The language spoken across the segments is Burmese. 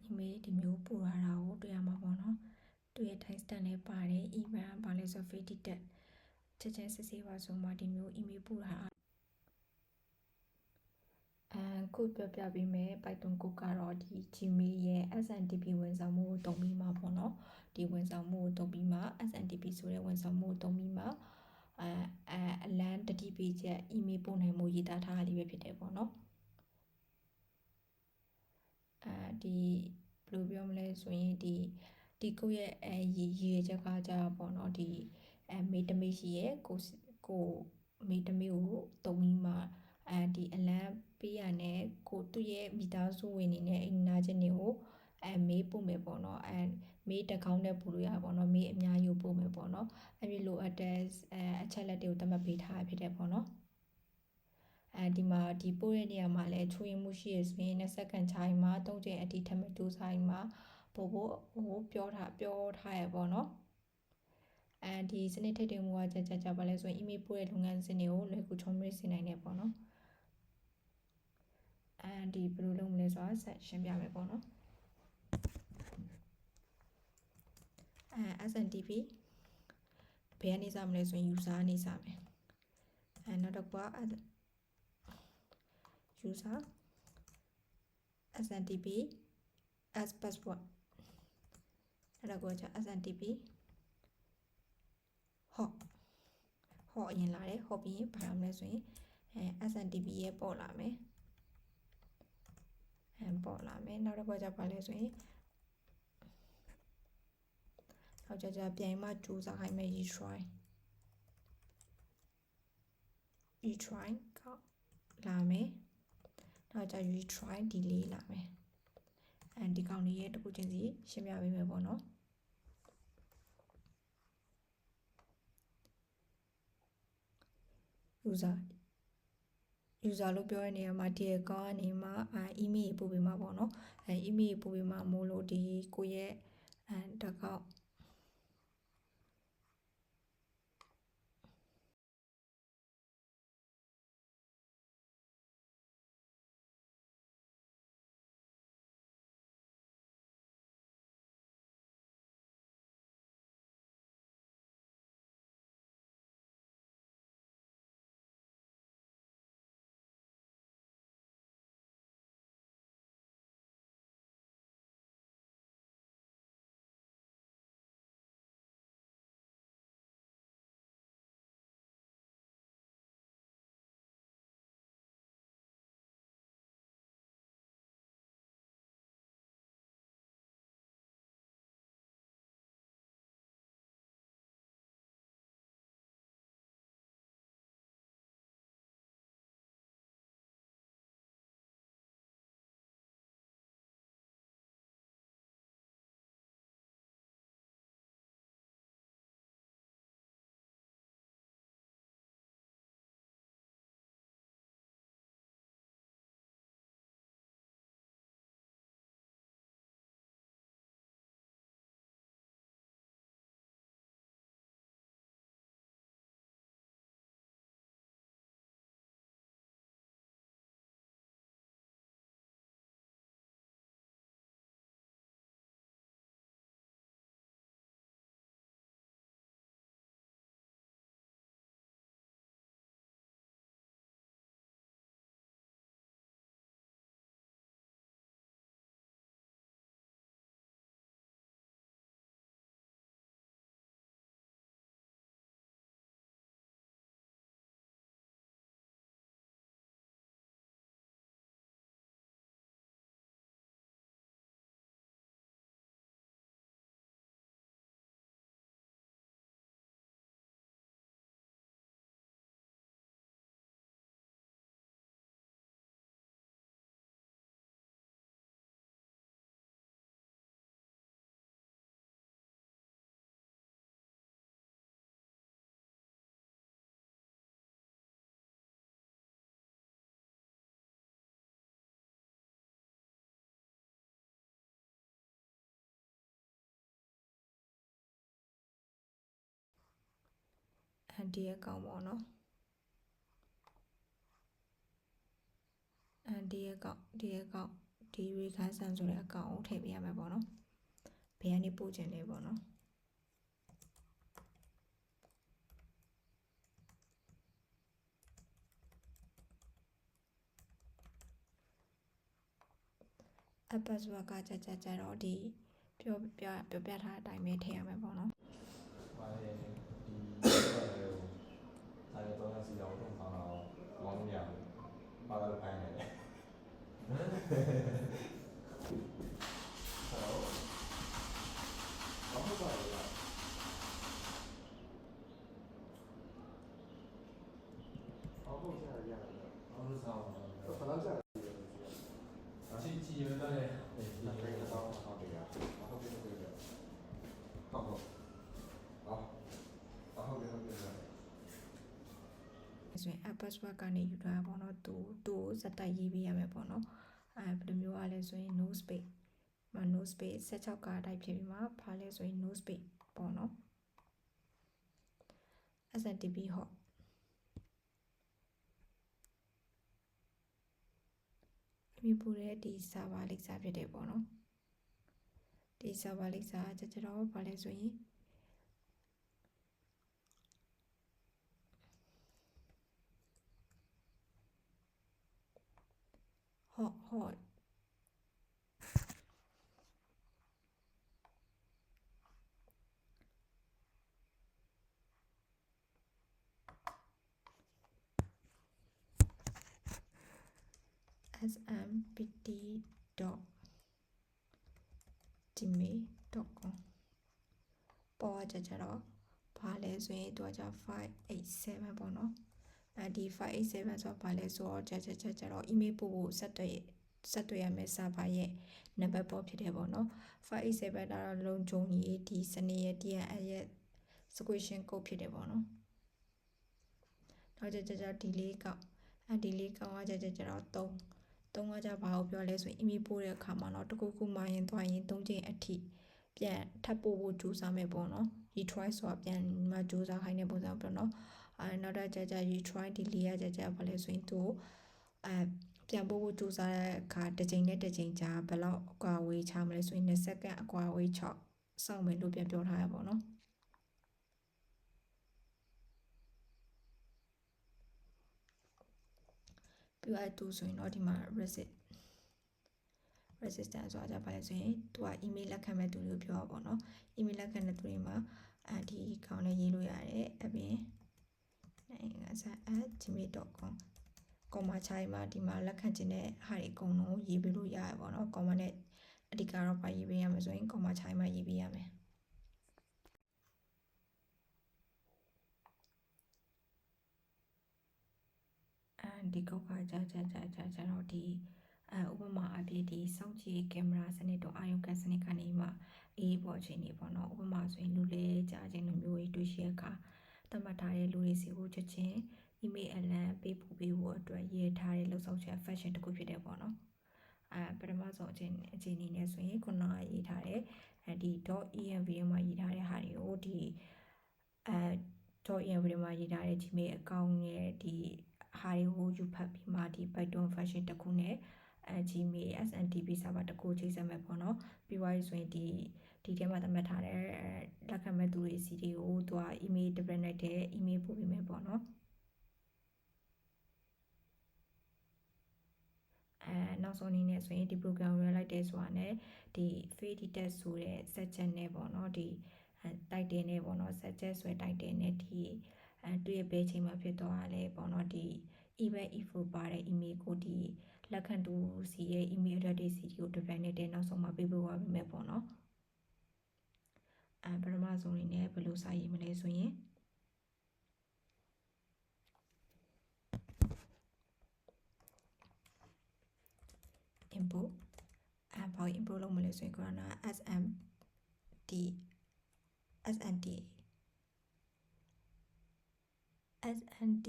email ဒီမျိုးပို့ရတာကိုတွေ့ရမှာပေါ့နော်သူရဲ့ time stamp နဲ့ပါတယ် email ဘာလဲဆို free detail ချက်ချင်းစစ်ဆေးပါဆိုမှဒီမျိုး email ပို့တာခုပြောပြပေးမယ် Python code ကတော့ဒီ Gmail ရဲ့ SMTP ဝန်ဆောင်မှုကိုတုံးပြီးမှပေါ့နော်ဒီဝန်ဆောင်မှုကိုတုံးပြီးမှ SMTP ဆိုတဲ့ဝန်ဆောင်မှုကိုတုံးပြီးမှအလန်းတတိပေးချက် email ပို့နိုင်မှုရေးသားထားတာလေးပဲဖြစ်တယ်ပေါ့နော်ဒီဘယ်လိုပြောမလဲဆိုရင်ဒီကိုရဲ့ရည်ရွယ်ချက်ကကြပေါ့နော်ဒီမေးတမေးရှိရဲ့ကိုမေးတမေးကိုတုံးပြီးမှဒီအလန်းပေးရနဲ့ကိုသူ့ရဲ့မိသားစုဝင်နေနဲ့အိမ်နာချင်းတွေကိုမေးပို့မယ်ပေါ့နော်မေးတစ်ခေါက်နဲ့ပို့လို့ရပါပေါ့နော်မေးအများကြီးပို့မယ်ပေါ့နော်အဲ့ဒီလိုအပ်တဲ့အချက်လက်တွေကိုသတ်မှတ်ပေးထားဖြစ်တယ်ပေါ့နော်ဒီမှာဒီပို့တဲ့နေရာမှာလည်းချွေးမှုရှိရဆိုရင်20စက္ကန့်ချိုင်းမှာ3ချိန်အထိထပ်မံကြိုးစားမှာပို့ဖို့ပြောထားရပေါ့နော်ဒီစနစ်ထိပ်တင်မှုကကြာပါလဲဆိုရင် email ပို့တဲ့လုပ်ငန်းစဉ်တွေကိုလွယ်ကူချောမွေ့စေနိုင်တယ်ပေါ့နော်ဒီဘယ်လိုလုပ်မလဲဆိုတာဆက်ရှင်းပြမယ်ပေါ့နော်SNTP ဘယ်ကနေစမလဲဆိုရင် user ကနေစမယ်နောက်တစ်ခုကuser SNTP as password အဲ့ဒါကိုကြာ SNTP hot အရင်လာတယ် hot ပြီးရင်ဘာလုပ်မလဲဆိုရင်SNTP ရဲ့ပေါ်လာမယ်ပေါ်လာမယ်နောက်တစ်ခုကကြာဘာလဲဆိုရင်နောက်ကြာပြိုင်မှစူးစမ်းခိုင်းမယ် retry ကလာမယ်နောက်ကြာ retry delay လာမယ်ဒီကောင်လေးရဲ့တစ်ခုချင်းစီရှင်းပြပေးမယ်ပေါ့နော်user လို့ပြောတဲ့နေရာမှာဒီအကောင့်ကနေမှemail ပို့ပေးမှာပေါ့နော်email ပို့ပေးမှာမို့လို့ဒီကိုရဲ့တစ်ခေါက်ဒီအကောင့်ပေါ့နော်ဒီ ဒီရေခန်းဆန်ဆိုတဲ့အကောင့်ကိုထည့်ပေးရမယ်ပေါ့နော်ဘယ်ကနေပို့ခြင်းလဲပေါ့နော်အပတ်စွာကကြတော့ဒီပြောပြထားတဲ့အတိုင်းပဲထည့်ရမယ်ပေါ့နော်ပါတယ်ဒီဆိုင်တော့ဆိုင်တော့စီအောင်တော့ဆောင်တော့မောင်းမရဘူးပါလာလို့ဖိုင်းနေတယ်ဟယ်လိုဘာမှမလုပ်ရအောက်ကိုဆက်ရတယ်အောက်လို့ဆောင်တော့ဘယ်လောက်ဆက်ရလဲအချီချီရတော့လေဒီနေ့တော့ဆောင်းတရားဟုတ်ကဲ့ဟုတ်ကဲ့ဟုတ်ဟုတ်ဟုတ်ကဲ့ဆိုရင် password ကနေယူထားပေါ့နော်သူ့ကိုစက်တိုက်ရေးပေးရမယ်ပေါ့နော်ဘယ်လိုမျိုးအားလဲဆိုရင် no space မှာ no space 16ကတိုက်ဖြစ်ပြီးမှဖားလဲဆိုရင် no space ပေါ့နော် SNTP ဟော့အမြင်ပို့တဲ့ဒီ server လိပ်စာဖြစ်တယ်ပေါ့နော်ဒီ server လိပ်စာကျတော့ဘာလဲဆိုရင်ဟော့smpt.gmail.com ပေါ်ကြတော့ဘာလဲဆိုရင်သူကじゃ587ပေါ့နော်ဒီ587ဆိုတော့ဘာလဲဆိုတော့ကြတော့ email ပို့ဖို့ဆက်သွယ်ရမယ့် server ရဲ့ number ပေါ်ဖြစ်တယ်ပေါ့နော်587တော့လုံခြုံရေးဒီစနစ်ရဲ့ DNS ရဲ့ squishing code ဖြစ်တယ်ပေါ့နော်တော့ကြတော့ delay ကောက်delay ကောက်ကကြတော့3ကကြဘာကိုပြောလဲဆိုရင် email ပို့တဲ့အခါမှာတော့တခုခုမှရင်သွားရင်3ချိန်အထိပြန်ထပ်ပို့ဖို့ကြိုးစားမယ်ပေါ့နော် retry ဆိုတာပြန်မကြိုးစားခိုင်းတဲ့ပုံစံပေါ့နော်နောက်တော့ကြ retry delay ရကြဘာလဲဆိုရင်သူပြန်ပို့ဖို့ကြိုးစားတဲ့အခါတစ်ချိန်နဲ့တစ်ချိန်ကြာဘယ်လောက်အကွာဝေးချမလဲဆိုရင်2စက္ကန့်အကွာဝေး6စောင့်မယ်လို့ပြန်ပြောထားရပါတော့ပြီးတော့သူဆိုရင်တော့ဒီမှာ resistance ဆိုတာကြပါလဲဆိုရင်သူက email လက်ခံမဲ့သူလို့ပြောပါပေါ့နော် email လက်ခံတဲ့သူတွေမှာဒီခေါင်းနဲ့ရေးလို့ရတယ်အပြင်@gmail.com ကောမချိုင်းမှာဒီမှာလက်ခံခြင်းတဲ့ဟာတွေအကုန်လုံးရေးပေးလို့ရတယ်ပေါ့နော်ကောမနဲ့အဓိကတော့ပါရေးပေးရမယ်ဆိုရင်ကောမချိုင်းမှာရေးပေးရမယ်ဒီကောက်ကကြာတော့ဒီဥပမာအဖြစ်ဒီစောင့်ကြည့်ကင်မရာစနစ်တော့အာရုံကန်စနစ်ကနေမှအေးပေါ်ခြင်းနေပေါ့နော်ဥပမာဆိုရင်လူလဲကြာခြင်းလိုမျိုးကြီးတွေ့ရှိရအခါသတ်မှတ်ထားတဲ့လူတွေစီကိုချက်ချင်း email အလံပေးပို့ပေးဖို့အတွက်ရေးထားတဲ့လှုပ်ဆောင်ချက် fashion တစ်ခုဖြစ်တယ်ပေါ့နော်ပထမဆုံးအခြေအနေနဲ့ဆိုရင်ခုနကရေးထားတဲ့ဒီ .env မှာရေးထားတဲ့ဟာတွေကိုဒီ.env မှာရေးထားတဲ့ Gmail account ရဲ့ဒီဟာတွေကိုယူဖတ်ပြီးမှဒီ Python version တစ်ခုနဲ့Gmail SNTP server တစ်ခုချိန်ဆက်မယ်ပေါ့နော်ပြီးသွားပြီဆိုရင်ဒီထဲမှာသတ်မှတ်ထားတဲ့လက်ခံမဲ့သူတွေစီတွေကိုသူက email develop တဲ့ email ပို့ပေးမယ်ပေါ့နော်နောက်ဆုံးအနေနဲ့ဆိုရင်ဒီ program ကိုရလိုက်တယ်ဆိုတာနဲ့ဒီ fade test ဆိုတဲ့ section နဲ့ပေါ့နော်ဒီတိုက်တယ်နဲ့ပေါ့နော် suggest ဆိုတဲ့တိုက်တယ်နဲ့ဒီတွေ့ရပေးချိန်မှာဖြစ်သွားတာလေပေါ့နော်ဒီ event info ပါတဲ့ email ကိုဒီလက်ခံသူစီရဲ့ email address တွေစီကို develop နဲ့နောက်ဆုံးမှာပေးပို့သွားပေးမယ်ပေါ့နော်ပထမဆုံးအနေနဲ့ဘယ်လိုစာရေးမလဲဆိုရင်import ဘာ import လုပ်မလဲဆိုရင်ခုနက SNT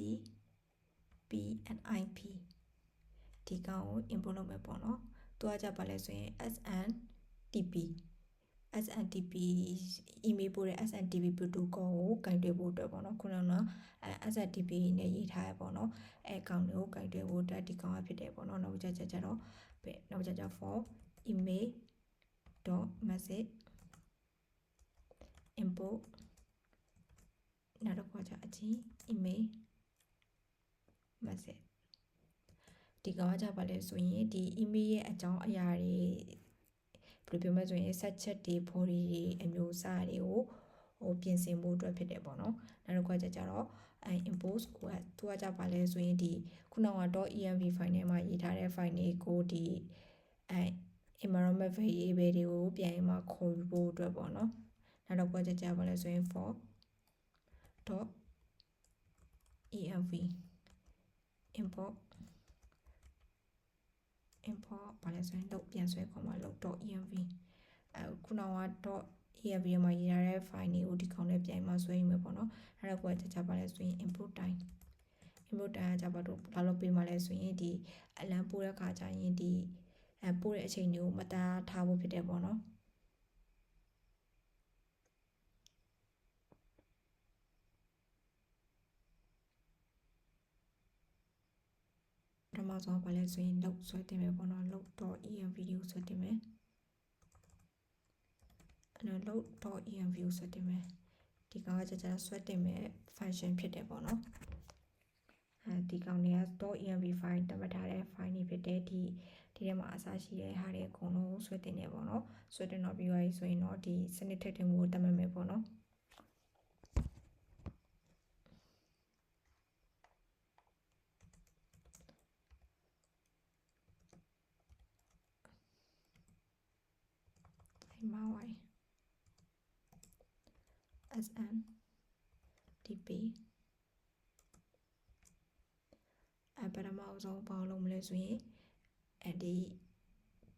PNIP ဒီကောင်ကို import လုပ်မယ်ပေါ့နော်သူကကြပါလဲဆိုရင်SNTP SNTP email ပို့တဲ့ SNTP protocol ကိုကင်တွယ်ဖို့အတွက်ပေါ့နော်ခုနကSNTP နဲ့ရေးထားရပေါ့နော်အဲအကောင့်တွေကိုကင်တွယ်ဖို့အတွက်ဒီကောင်ကဖြစ်တယ်ပေါ့နော်နောက်ကြတော့ for email.message import နောက်တစ်ခါကျအချင်း email message ဒီကောင်ကကြပါလဲဆိုရင်ဒီ email ရဲ့အကြောင်းအရာတွေဘယ်လိုပြောမလဲဆိုရင် set check တွေ body တွေအမျိုးအစားတွေကိုပြင်ဆင်ဖို့အတွက်ဖြစ်တယ်ပေါ့နော်နောက်တစ်ခါကျတော့import ကိုသူကကြပါလဲဆိုရင်ဒီခုနက .env file ထဲမှာရေးထားတဲ့ file တွေကိုဒီenvironment variable တွေကိုပြန်မှာခေါ်ယူဖို့အတွက်ပေါ့နော်နောက်တစ်ခါကျပါလဲဆိုရင် for .env import ဘာလဲဆိုရင်လောက်ပြန်ဆွဲခေါ်မှာလောက် .env ခုနက .env မှာရေးထားတဲ့ file တွေကိုဒီကောင်နဲ့ပြန်မှာဆွဲယူမယ်ပေါ့နော်အဲ့တော့ကြပါလဲဆိုရင် input time ကကြပါတော့ဘာလို့ပေးမှလဲဆိုရင်ဒီအလံပို့တဲ့ခါကျရင်ဒီပို့တဲ့အချိန်တွေကိုမတားထားဖို့ဖြစ်တယ်ပေါ့နော်ပထမဆုံးဘာလဲဆိုရင်လောက်ဆွဲတင်မယ်ပေါ့နော်လောက် .env ကိုဆွဲတင်မယ်အဲ့တော့လောက် .env ကိုဆွဲတင်မယ်ဒီကောင်ကကြဆွဲတင်မယ် function ဖြစ်တယ်ပေါ့နော်ဒီကောင်တွေက .env file တတ်မှတ်ထားတဲ့ file တွေဖြစ်တဲ့ဒီထဲမှာအစားရှိတဲ့ဟာတွေအကုန်လုံးဆွဲတင်နေပေါ့နော်ဆွဲတင်တော့ပြီးသွားပြီဆိုရင်တော့ဒီစနစ်ထည့်သွင်းမှုကိုတတ်မှတ်မယ်ပေါ့နော်မှာဝိုင်း SNTP ပထမဆုံးဘာလို့မလဲဆိုရင်ဒီ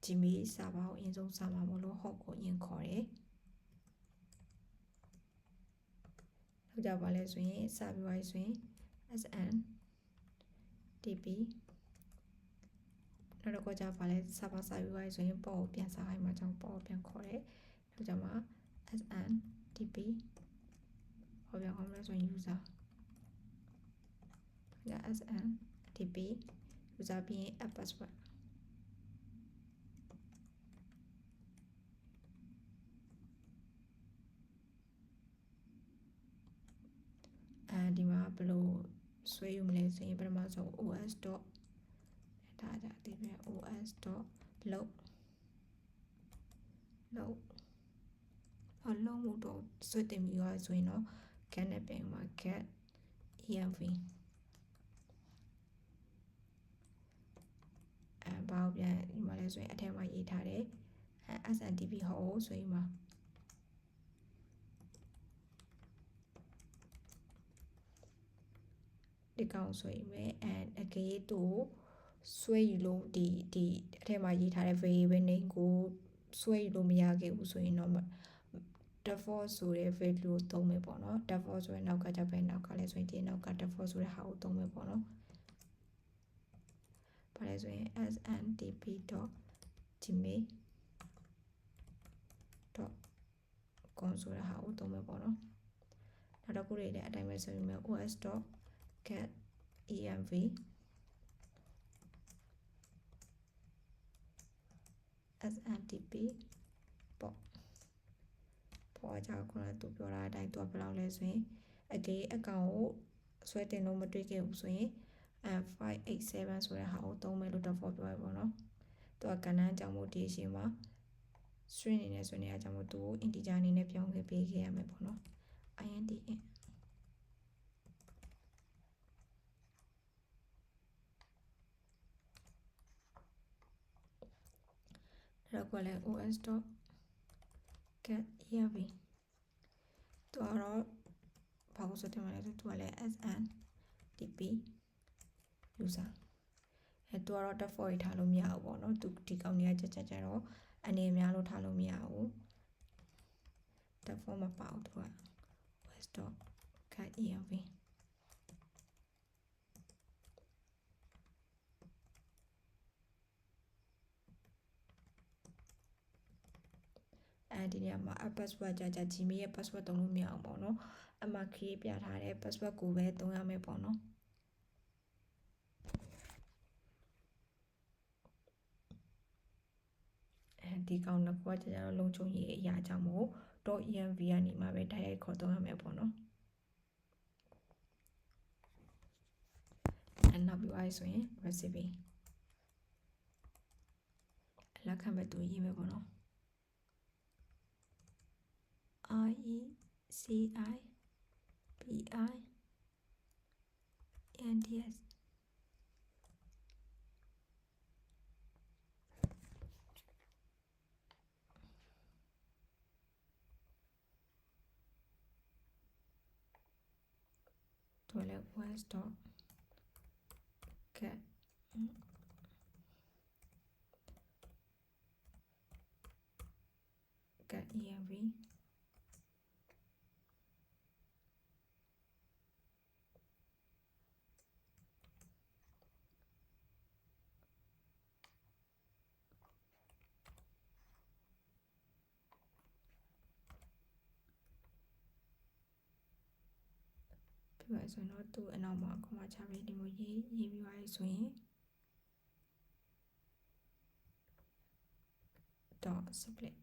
Gmail server ကိုအရင်ဆုံးစမှာမလို့ hot ကိုအရင်ခေါ်တယ်နောက်ကြပါလဲဆိုရင်စပြီးပါဆိုရင် SNTP နောက်တော့ကြပါလဲ server စပြီးပါဆိုရင်ပေါ့ကိုပြန်စားခိုင်းမှာကြောင့်ပေါ့ကိုပြန်ခေါ်တယ်နောက်ကြမှာ SNTP ဟောပြောင်းအောင်လဲဆိုရင် user SNTP user ပြီးရင် app password ဒီမှာဘယ်လိုဆွဲယူမလဲဆိုရင်ပထမဆုံး os. ဒါကြအသေးပဲ os.load လုံးမှုတော့ဆွဲတင်ပြီးသွားဆိုရင်တော့ get နဲ့ပြန်မှာ get env ဘာကိုပြန်ဒီမှာလဲဆိုရင်အထက်မှာရေးထားတယ်SNTP ဟောဆိုရင်မှာဒီကောင်ဆိုရင်ပဲအကယ်တူဆွဲယူလို့ဒီအထက်မှာရေးထားတဲ့ variable name ကိုဆွဲယူလို့မရခဲ့ဘူးဆိုရင်တော့ default ဆိုတဲ့ value ကိုသုံးမယ်ပေါ့နော် default ဆိုရင်နောက်ကကြပဲနောက်ကလဲဆိုရင်ဒီနောက်က default ဆိုတဲ့ဟာကိုသုံးမယ်ပေါ့နော်ဘာလဲဆိုရင် sntp.gmail.com ဆိုတဲ့ဟာကိုသုံးမယ်ပေါ့နော်နောက်တစ်ခုတွေလည်းအတိုင်းပဲဆိုရင် os.get env SNTP ပေါ့ကြောင့်ခုနကသူပြောတာအတိုင်းသူကဘယ်လောက်လဲဆိုရင်အကေးအကောင်ကိုဆွဲတင်လို့မတွေ့ခဲ့ဘူးဆိုရင်587ဆိုတဲ့ဟာကိုသုံးမယ်လို့ default ပြောရပါတော့သူကကဏ္ဍအကြောင်းမို့ဒီအချိန်မှာ string အနေနဲ့ဆိုနေရကြောင့်မို့သူကို integer အနေနဲ့ပြောင်းခဲ့ပေးခဲ့ရမယ်ပေါ့နော် int အဲ့တော့လည်း os.get env သူကတော့ဘာကိုဆွဲတင်မှာလဲဆိုသူကလည်း SNTP user သူကတော့ default ထားလို့မရဘူးပေါ့နော်သူဒီကောင်ကြီးကကြတော့အနေများလို့ထားလို့မရဘူး default မပါဘူးသူက os.get env ဒီနေရာမှာ password ကြာ Gmail ရဲ့ password သုံးလို့မရအောင်ပေါ့နော်အမှ create ပြထားတဲ့ password ကိုပဲသုံးရမယ်ပေါ့နော်ဒီကောင်တစ်ခုကကျတော့လုံခြုံရေးအရာကြောင့်မို့ .env ကနေမှပဲတိုက်ရိုက်ခေါ်သုံးရမယ်ပေါ့နော်နောက်ပြီးသွားဆိုရင် recipe လက်ခံမဲ့သူရေးမယ်ပေါ့နော် RECIPINDS toilet was.get envပြပါဆိုတော့သူ့အနောက်မှာအခွန်မှာချပြီးဒီမျိုးရေးပြီးသွားပြီဆိုရင်.split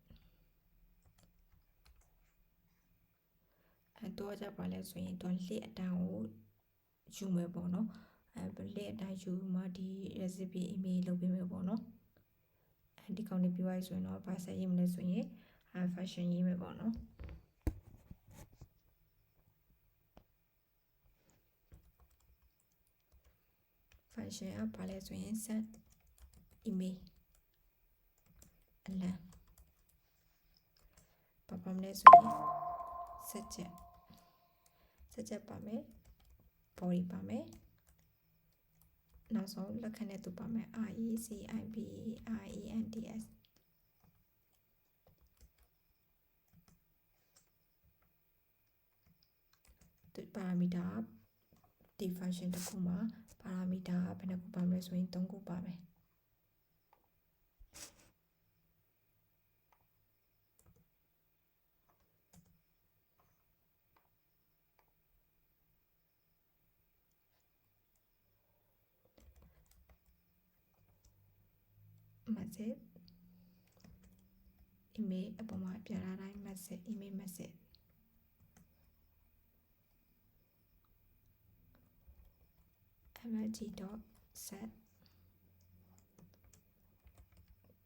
တော့ကြပါလဲဆိုရင်တော့လက်အတန်းကိုယူမယ်ပေါ့နော်လက်အတန်းယူမှဒီ recipe email လုပ်ပေးမယ်ပေါ့နော်ဒီကောင်လေးပြောရဆိုရင်တော့ဘာဆက်ရေးမလဲဆိုရင်function ရေးမယ်ပေါ့နော်function ကဘာလဲဆိုရင် send email အလံဘာပါမလဲဆိုရင် subject ပါမယ် body ပါမယ်နောက်ဆုံးလက်ခံတဲ့သူပါမယ် RECIPINDS သူပါရာမီတာဒီ function တစ်ခုမှာပါရာမီတာဘယ်နှခုပါမလဲဆိုရင်3ခုပါမယ်message email အပေါ်မှာပြထားတိုင်း message email message msg.set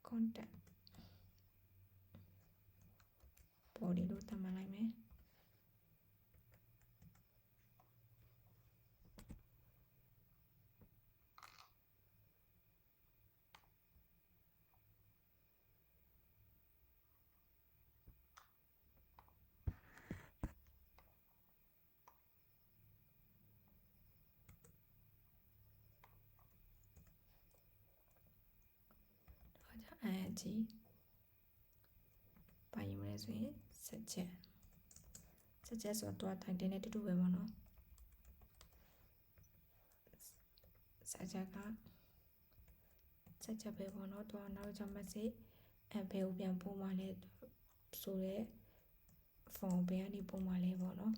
contact body လို့သတ်မှတ်လိုက်မယ်ing ပါရင်မလဲဆိုရင် subject ဆိုတော့တိုင်တင်နဲ့တူတူပဲပေါ့နော် subject က subject ပဲပေါ့နော်တော့နောက်ကြောင့် message ဘယ်ကိုပြန်ပို့မှလဲဆိုတော့ form ဘယ်ကနေပို့မှလဲပေါ့နော်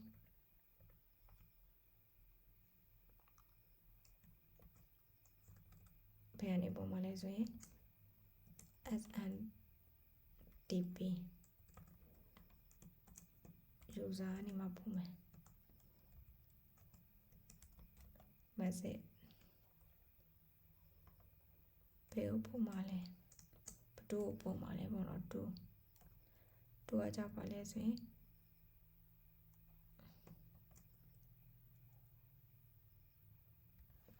ဘယ်ကနေပို့မှလဲဆိုရင် SNTP user ကနေမှပို့မယ် message ဘယ်ကိုပို့မှလဲဘယ်သူ့ကိုပို့မှလဲပေါ့နော်သူကကြောက်ပါလဲဆိုရင်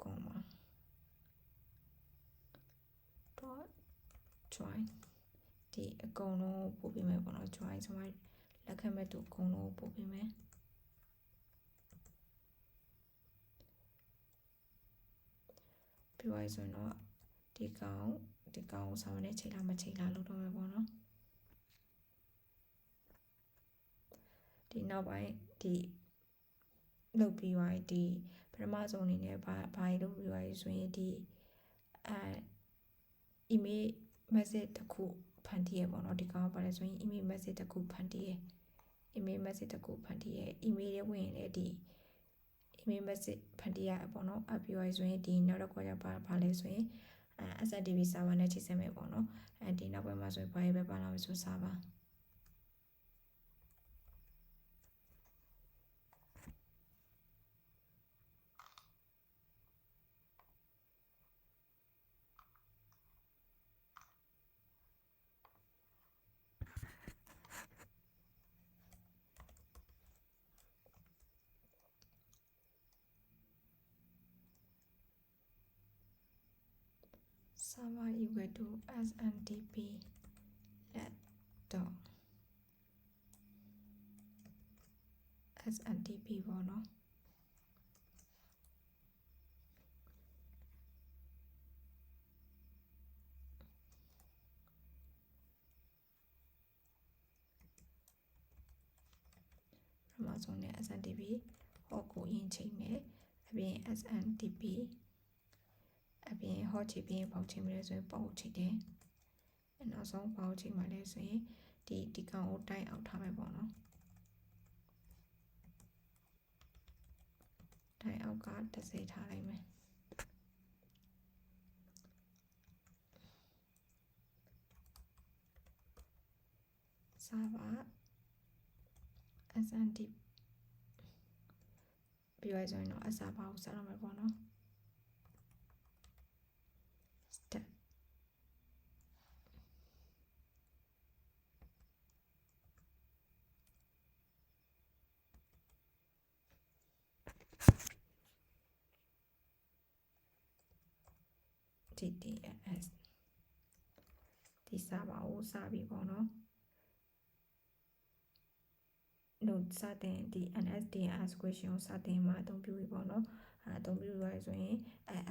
comma join ဒီအကုန်လုံးပို့ပေးမယ်ပေါ့နော် join ဆိုမှလက်ခံမဲ့သူအကုန်လုံးပို့ပေးမယ်ပြီးသွားဆိုရင်တော့ဒီကောင်ကိုဆောင်နဲ့ချိန်လာမချိန်လာလို့တော့မယ်ပေါ့နော်ဒီနောက်ပိုင်းဒီလုပ်ပြီးသွားဒီပထမဆုံးအနေနဲ့ဘာလုပ်ပြီးသွားဆိုရင်ဒီemail message တစ်ခုဖ န်တီးရပေါ့နော်ဒီကောင်ကပါလဲဆိုရင် email message တစ်ခုဖန်တီးရ email message တစ်ခုဖန်တီးရ email ရဲ့ဝင်ရင်လည်းဒီ email message ဖန်တီးရပေါ့နော်အပြီးဆိုရင်ဒီနောက်တစ်ခုကပါလဲဆိုရင် SNDP server နဲ့ချိတ်ဆက်မယ်ပေါ့နော်ဒီနောက်ပိုင်းမှာဆိုရင်ဘာပဲပါလာမဆို server server equal to SNDP let dot SNDP ပေါ့နော်ပထမဆုံးနဲ့ SNDP ဟောကိုရင်ချိန်မယ်အပြင် SNDP အပြင်ဟောချပြီးပေါက်ချိန်မယ်ဆိုရင်ပေါက်ချိန်တယ်နောက်ဆုံးပေါက်ချိန်မှလည်းဆိုရင်ဒီကောင်ကိုတိုင်းအောက်ထားမယ်ပေါ့နော်တိုင်းအောက်က30ထားလိုက်မယ်server SNDP ပြီးရဆိုရင်တော့ server ကိုဆက်ရမယ်ပေါ့နော် step TTS ဒီ server ကိုစပြီပေါ့နော်တို့စတင်ဒီ NSDN question ကိုစတင်မှာအသုံးပြုပြီပေါ့နော်အသုံးပြုရဆိုရင်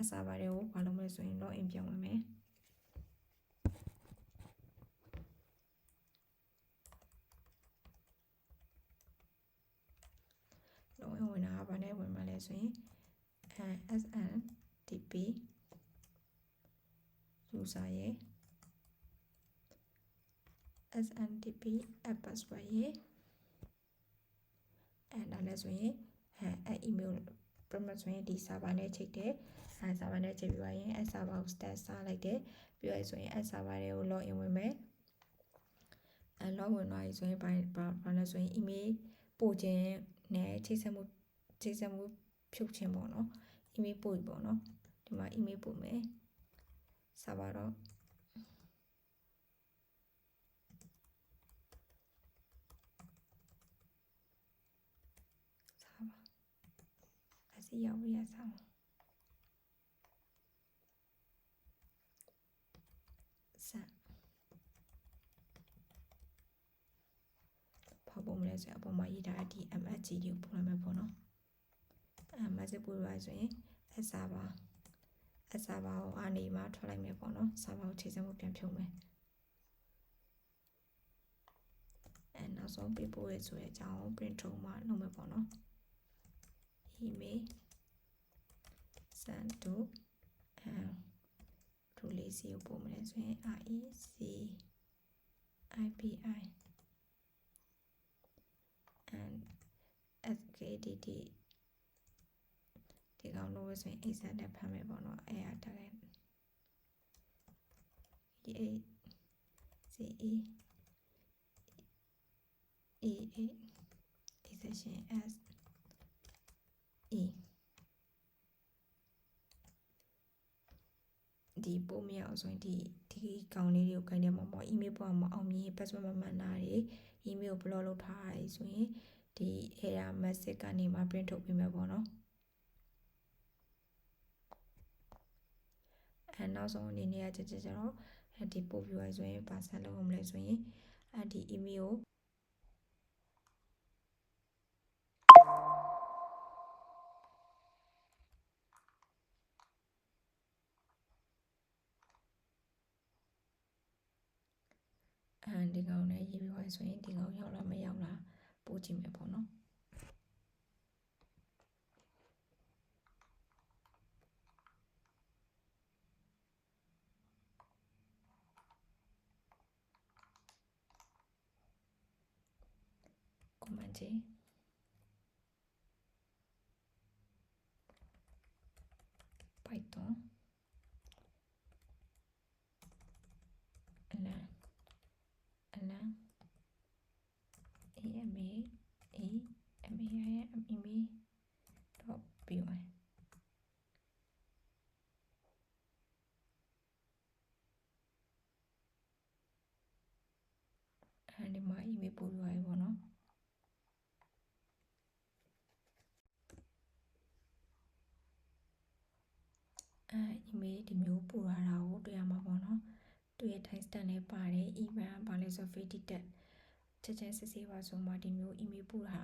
server တွေကိုဘာလုပ်မလဲဆိုရင် login ပြန်ဝင်မယ်login ဝင်တာကဘာနဲ့ဝင်မှာလဲဆိုရင်SNDP user ရဲ့ SNDP app password ရဲ့ဒါလည်းဆိုရင်email ပြမဆိုရင်ဒီ server နဲ့ချိန်တယ်server နဲ့ချိန်ပြီးရင်server ကို start စလိုက်တယ်ပြီးရဆိုရင်server တွေကို login ဝင်မယ်login ဝင်သွားပြီဆိုရင်ဘာလဲဆိုရင် email ပို့ခြင်းနဲ့ချိတ်ဆက်မှုဖြုတ်ခြင်းပေါ့နော် email ပို့ပြီပေါ့နော်ဒီမှာ email ပို့မယ် server တော့ရောက်ရဆောင်ဆက်ဖောက်ပုံမလဲဆိုရင်အပေါ်မှာရေးထားတဲ့ဒီ MSG ကိုပို့လိုက်မယ်ပေါ့နော်message ပို့ရဆိုရင်server ကိုအနေမှာထွက်လိုက်မယ်ပေါ့နော် server ကိုချိန်ဆက်မှုပြန်ဖြုတ်မယ်နောက်ဆုံးပေးပို့ရဆိုတဲ့အကြောင်း print ထုတ်မှလုပ်မယ်ပေါ့နော် email send to ထိုလေးစီကိုပို့မလဲဆိုရင် RECIPI and SKDD ဒီကောင်လို့ဆိုရင် exact နဲ့ဖမ်းမယ်ပေါ့နော်အဲ့ဒါတကယ် EACE E8 exception S E ဒီပို့မရအောင်ဆိုရင်ဒီကောင်လေးတွေကိုခိုင်းတယ်ပေါ့ email ပေါ်မှာအောင်မြင် password မမှန်တာတွေ email ကို block လုပ်ထားတာဆိုရင်ဒီ error message ကနေမှ print ထုတ်ပေးမယ်ပေါ့နော်နောက်ဆုံးအနေနဲ့ကြတော့ဒီပို့ပြီးရဆိုရင်ပါဆက်လုပ်အောင်မလဲဆိုရင်ဒီ email ကိုဒီကောင်နဲ့ရေးပြီးရဆိုရင်ဒီကောင်ရောက်လားမရောက်လားပို့ကြည့်မယ်ပေါ့နော် ကြည့်Python အလံ AMA AMAIM.py ဒီမှာ email ပို့သွားပြီပေါ့နော်email ဒီမျိုးပို့ရတာကိုတွေ့ရမှာပေါ့နော်သူရဲ့ time stamp နဲ့ပါတယ် email ဘာလဲဆို Fedited ချက်ချင်းစစ်ဆေးပါဆိုမှဒီမျိုး email ပို့တာ